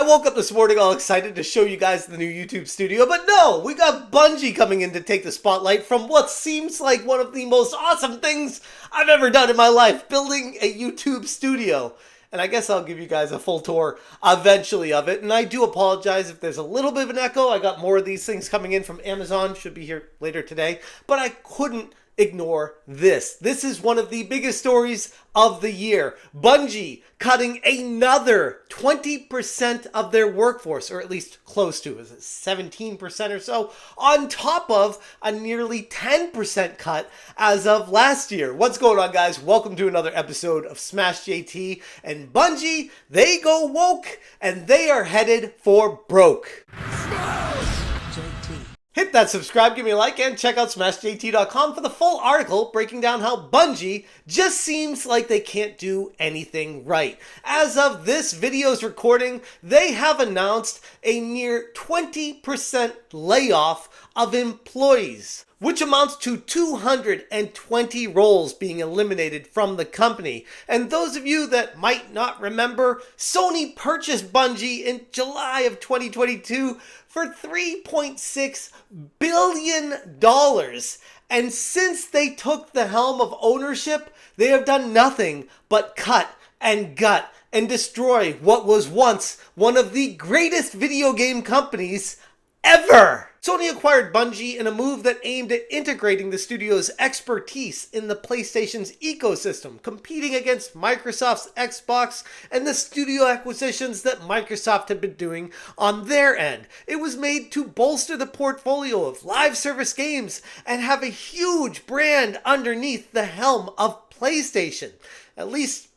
I woke up this morning all excited to show you guys the new YouTube studio, but no, we got Bungie coming in to take the spotlight from what seems like one of the most awesome things I've ever done in my life, building a YouTube studio. And I guess I'll give you guys a full tour eventually of it. And I do apologize if there's a little bit of an echo. I got more of these things coming in from Amazon, should be here later today, but I couldn't ignore this. This is one of the biggest stories of the year. Bungie cutting another 20% of their workforce, or at least close to, is it 17% or so, on top of a nearly 10% cut as of last year. What's going on, guys? Welcome to another episode of Smash JT. And Bungie, they go woke and they are headed for broke. Hit that subscribe, give me a like, and check out SmashJT.com for the full article breaking down how Bungie just seems like they can't do anything right. As of this video's recording, they have announced a near 20% layoff of employees, which amounts to 220 roles being eliminated from the company. And those of you that might not remember, Sony purchased Bungie in July of 2022 for $3.6 billion. And since they took the helm of ownership, they have done nothing but cut and gut and destroy what was once one of the greatest video game companies ever. Sony acquired Bungie in a move that aimed at integrating the studio's expertise in the PlayStation's ecosystem, competing against Microsoft's Xbox and the studio acquisitions that Microsoft had been doing on their end. It was made to bolster the portfolio of live service games and have a huge brand underneath the helm of PlayStation. At least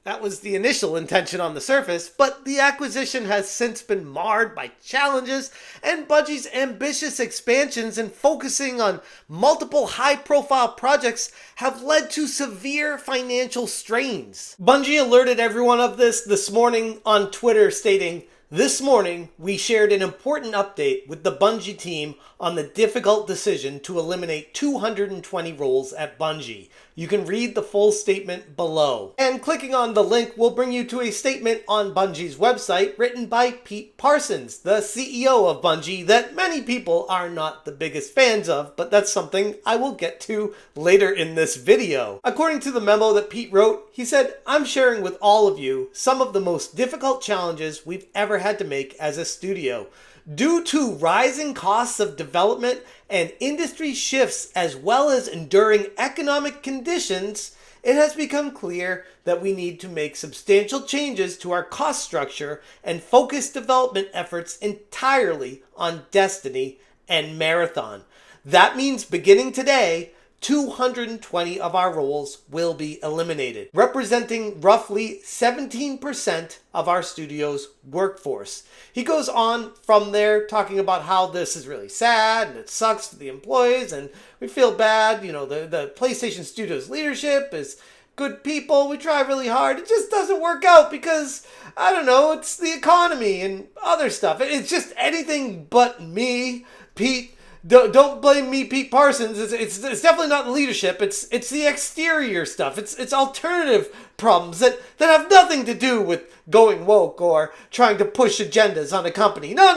that was the initial intention on the surface, but the acquisition has since been marred by challenges, and Bungie's ambitious expansions and focusing on multiple high-profile projects have led to severe financial strains. Bungie alerted everyone of this morning on Twitter, stating, "This morning, we shared an important update with the Bungie team on the difficult decision to eliminate 220 roles at Bungie. You can read the full statement below." And clicking on the link will bring you to a statement on Bungie's website written by Parsons, the CEO of Bungie, that many people are not the biggest fans of, but that's something I will get to later in this video. According to the memo that Pete wrote, he said, "I'm sharing with all of you some of the most difficult challenges we've ever had to make as a studio. Due to rising costs of development and industry shifts, as well as enduring economic conditions, it has become clear that we need to make substantial changes to our cost structure and focus development efforts entirely on Destiny and Marathon. That means beginning today, 220 of our roles will be eliminated, representing roughly 17% of our studio's workforce." He goes on from there talking about how this is really sad and it sucks for the employees and we feel bad. You know, the PlayStation Studios leadership is good people. We try really hard. It just doesn't work out because, I don't know, it's the economy and other stuff. It's just anything but me, Pete. Don't blame me, Pete Parsons. It's definitely not the leadership. It's the exterior stuff. It's alternative problems that have nothing to do with going woke or trying to push agendas on a company. No.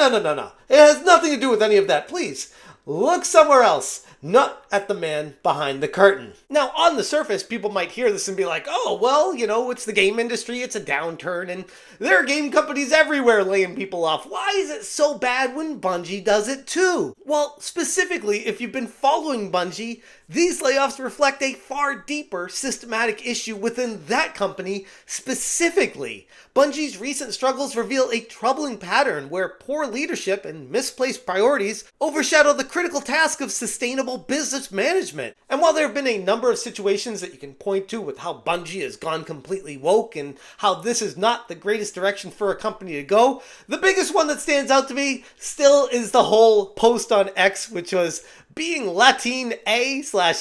It has nothing to do with any of that. Please, look somewhere else. Not at the man behind the curtain. Now, on the surface, people might hear this and be like, oh, well, you know, it's the game industry, it's a downturn, and there are game companies everywhere laying people off. Why is it so bad when Bungie does it too? Well, specifically, if you've been following Bungie, these layoffs reflect a far deeper systematic issue within that company specifically. Bungie's recent struggles reveal a troubling pattern where poor leadership and misplaced priorities overshadow the critical task of sustainable business management. And while there have been a number of situations that you can point to with how Bungie has gone completely woke and how this is not the greatest direction for a company to go, the biggest one that stands out to me still is the whole post on X, which was being Latin A/E/O/X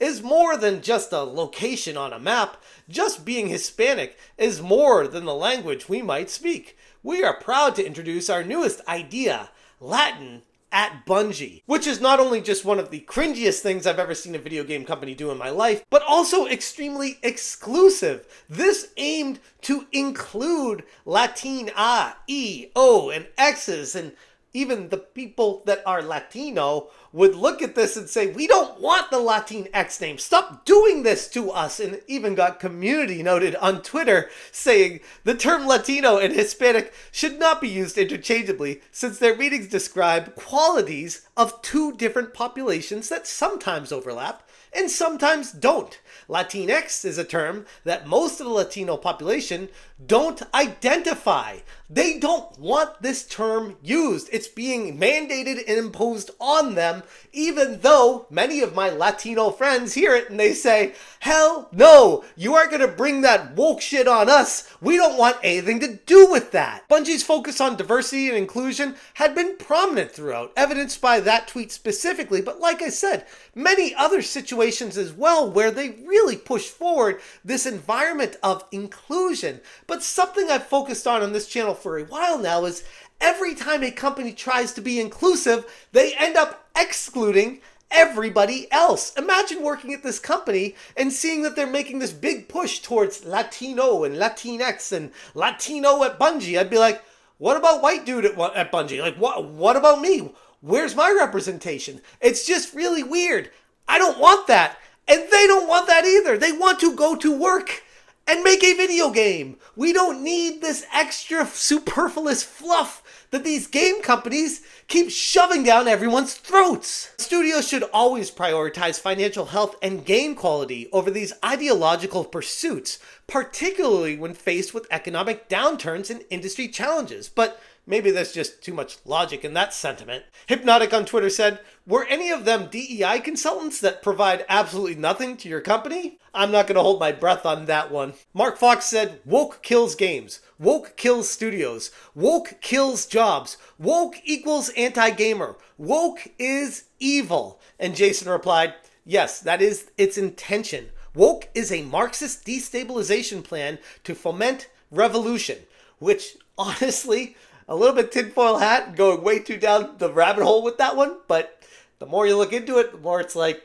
is more than just a location on a map. Just being Hispanic is more than the language we might speak. We are proud to introduce our newest idea, Latin at Bungie, which is not only just one of the cringiest things I've ever seen a video game company do in my life, but also extremely exclusive. This aimed to include Latina, E, O, and X's, and even the people that are Latino would look at this and say, we don't want the Latinx name. Stop doing this to us. And even got community noted on Twitter saying the term Latino and Hispanic should not be used interchangeably since their meanings describe qualities of two different populations that sometimes overlap and sometimes don't. Latinx is a term that most of the Latino population don't identify. They don't want this term used. It's being mandated and imposed on them, even though many of my Latino friends hear it and they say, hell no, you aren't going to bring that woke shit on us. We don't want anything to do with that. Bungie's focus on diversity and inclusion had been prominent throughout, evidenced by that tweet specifically, but like I said, many other situations as well where they really push forward this environment of inclusion. But something I've focused on this channel for a while now is every time a company tries to be inclusive, they end up excluding everybody else. Imagine working at this company and seeing that they're making this big push towards Latino and Latinx and Latino at Bungie. I'd be like, what about white dude at Bungie? Like, what about me? Where's my representation? It's just really weird. I don't want that. And they don't want that either. They want to go to work and make a video game. We don't need this extra superfluous fluff that these game companies keep shoving down everyone's throats. Studios should always prioritize financial health and game quality over these ideological pursuits, particularly when faced with economic downturns and industry challenges. But maybe there's just too much logic in that sentiment. Hypnotic on Twitter said, were any of them DEI consultants that provide absolutely nothing to your company? I'm not going to hold my breath on that one. Mark Fox said, woke kills games. Woke kills studios. Woke kills jobs. Woke equals anti-gamer. Woke is evil. And Jason replied, yes, that is its intention. Woke is a Marxist destabilization plan to foment revolution, which honestly, a little bit tinfoil hat, going way too down the rabbit hole with that one, but the more you look into it, the more it's like,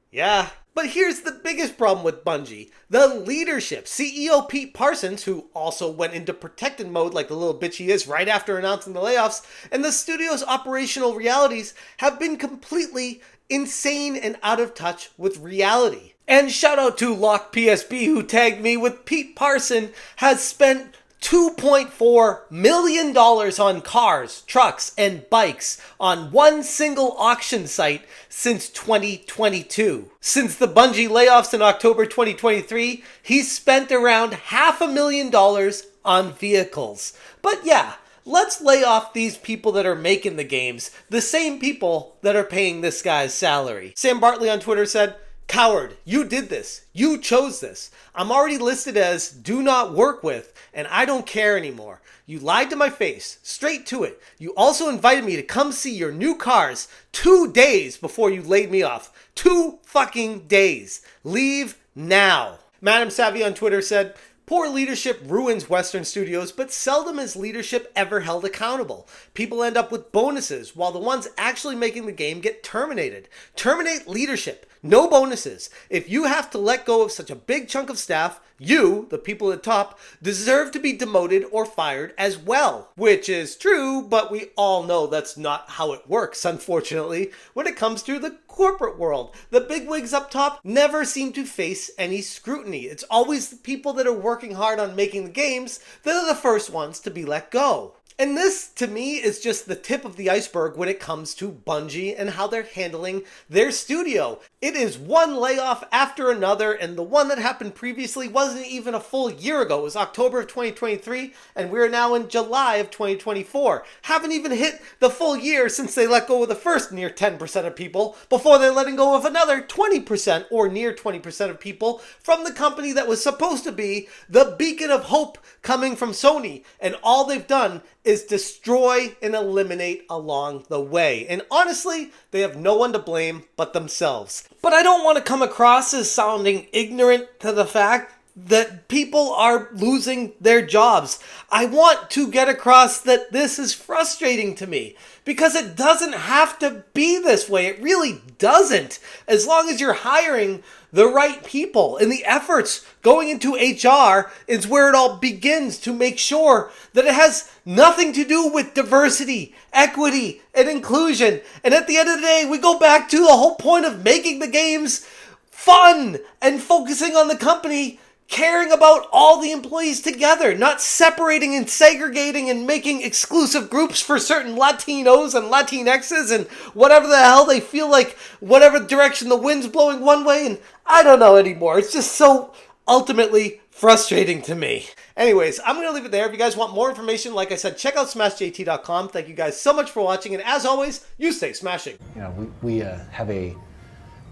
yeah. But here's the biggest problem with Bungie. The leadership. CEO Pete Parsons, who also went into protected mode like the little bitch he is right after announcing the layoffs, and the studio's operational realities have been completely insane and out of touch with reality. And shout out to Lock PSB who tagged me with Pete Parsons has spent $2.4 million on cars, trucks, and bikes on one single auction site since 2022. Since the Bungie layoffs in October 2023, he's spent around $500,000 on vehicles. But yeah, let's lay off these people that are making the games, the same people that are paying this guy's salary. Sam Bartley on Twitter said, coward, you did this. You chose this. I'm already listed as do not work with, and I don't care anymore. You lied to my face, straight to it. You also invited me to come see your new cars 2 days before you laid me off. 2 fucking days. Leave now. Madam Savvy on Twitter said, poor leadership ruins Western studios, but seldom is leadership ever held accountable. People end up with bonuses, while the ones actually making the game get terminated. Terminate leadership. No bonuses. If you have to let go of such a big chunk of staff, you, the people at top, deserve to be demoted or fired as well. Which is true, but we all know that's not how it works, unfortunately, when it comes to the corporate world. The bigwigs up top never seem to face any scrutiny. It's always the people that are working hard on making the games that are the first ones to be let go. And this, to me, is just the tip of the iceberg when it comes to Bungie and how they're handling their studio. It is one layoff after another, and the one that happened previously wasn't even a full year ago. It was October of 2023, and we're now in July of 2024. Haven't even hit the full year since they let go of the first near 10% of people, before they're letting go of another 20% or near 20% of people from the company that was supposed to be the beacon of hope coming from Sony. And all they've done is destroy and eliminate along the way. And honestly, they have no one to blame but themselves. But I don't want to come across as sounding ignorant to the fact that people are losing their jobs. I want to get across that this is frustrating to me because it doesn't have to be this way. It really doesn't. As long as you're hiring the right people, and the efforts going into HR is where it all begins, to make sure that it has nothing to do with diversity, equity, and inclusion. And at the end of the day, we go back to the whole point of making the games fun and focusing on the company caring about all the employees together, not separating and segregating and making exclusive groups for certain Latinos and Latinxes and whatever the hell they feel like, whatever direction the wind's blowing one way, and I don't know anymore. It's just so ultimately frustrating to me. Anyways, I'm going to leave it there. If you guys want more information, like I said, check out smashjt.com. Thank you guys so much for watching, and as always, you stay smashing. You know,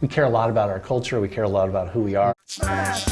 we care a lot about our culture. We care a lot about who we are. Smash,